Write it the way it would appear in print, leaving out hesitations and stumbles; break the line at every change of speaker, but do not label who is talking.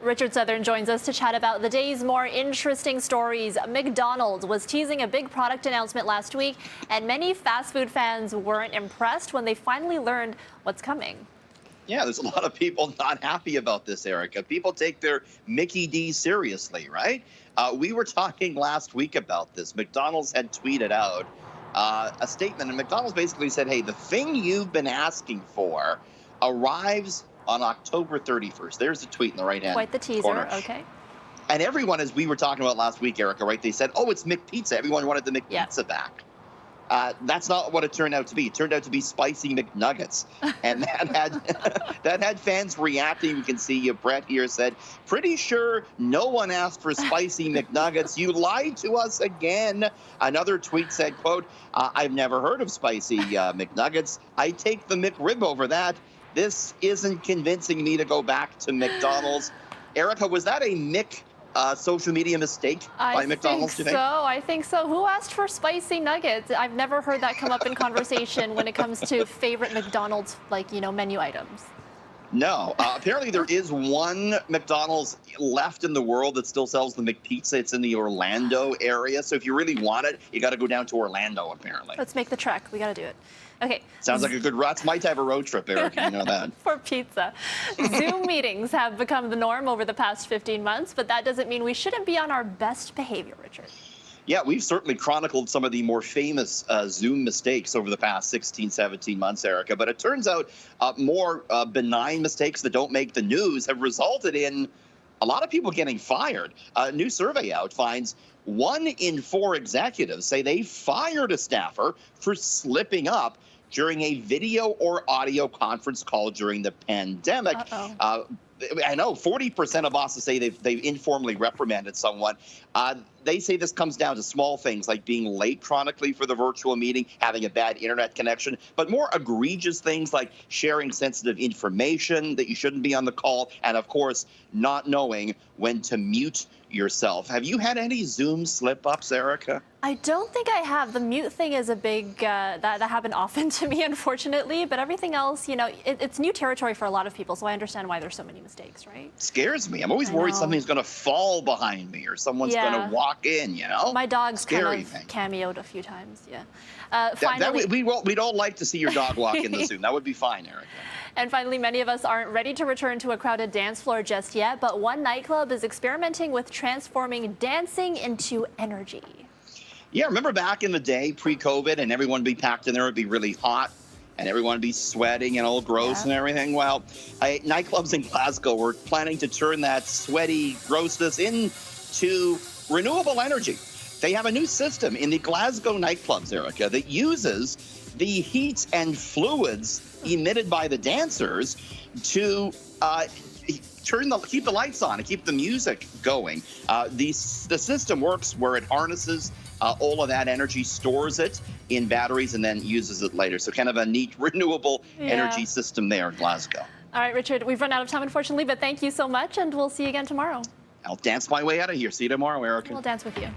Richard Southern joins us to chat about the day's more interesting stories. McDonald was teasing a big product announcement last week, and many fast food fans weren't impressed when they finally learned what's coming.
Yeah, there's a lot of people not happy about this, Erica. People take their Mickey D seriously, right? We were talking last week about this. McDonald's had tweeted out a statement, and McDonald's basically said, hey, the thing you've been asking for arrives on October 31st. There's the tweet in the right hand
Quite the teaser,
corner.
okay.
And everyone, as we were talking about last week, Erica, right, they said, oh, it's McPizza. Everyone wanted the McPizza back. That's not what it turned out to be. It turned out to be spicy McNuggets. And that had fans reacting. You can see Brett here said, pretty sure no one asked for spicy McNuggets. You lied to us again. Another tweet said, quote, I've never heard of spicy McNuggets. I take the McRib over that. This isn't convincing me to go back to McDonald's. Erica, was that a social media mistake by McDonald's today?
I think so. Who asked for spicy nuggets? I've never heard that come up in conversation when it comes to favorite McDonald's, menu items.
No. Apparently there is one McDonald's left in the world that still sells the McPizza. It's in the Orlando area. So if you really want it, you got to go down to Orlando, apparently.
Let's make the trek. We got to do it. Okay.
Sounds like a good That's my type of road trip, Erica. You know that.
For pizza. Zoom meetings have become the norm over the past 15 months, but that doesn't mean we shouldn't be on our best behavior, Richard.
Yeah, we've certainly chronicled some of the more famous Zoom mistakes over the past 16, 17 months, Erica. But it turns out more benign mistakes that don't make the news have resulted in a lot of people getting fired. A new survey out finds 1 in 4 executives say they fired a staffer for slipping up during a video or audio conference call during the pandemic. I know 40% of bosses say they've informally reprimanded someone. They say this comes down to small things like being late chronically for the virtual meeting, having a bad internet connection, but more egregious things like sharing sensitive information that you shouldn't be on the call, and of course, not knowing when to mute yourself. Have you had any Zoom slip-ups, Erica?
I don't think I have. The mute thing is a big, that happened often to me, unfortunately, but everything else, it's new territory for a lot of people, so I understand why there's so many mistakes, right?
Scares me. I'm always worried something's going to fall behind me or someone's going to walk in,
My dog's kind of cameoed a few times,
finally, we'd all like to see your dog walk in the Zoom. That would be fine, Erica.
And finally, many of us aren't ready to return to a crowded dance floor just yet, but one nightclub is experimenting with transforming dancing into energy. Yeah,
remember back in the day, pre-COVID, and everyone would be packed in there, it'd be really hot, and everyone would be sweating and all gross and everything? Well, nightclubs in Glasgow were planning to turn that sweaty grossness into renewable energy. They have a new system in the Glasgow nightclubs, Erica, that uses the heat and emitted by the dancers to keep the lights on and keep the music going. The system works where it harnesses all of that energy, stores it in batteries, and then uses it later. So kind of a neat renewable energy system there in Glasgow.
All right, Richard, we've run out of time, unfortunately, but thank you so much, and we'll see you again tomorrow.
I'll dance my way out of here. See you tomorrow, Erica.
We'll dance with you.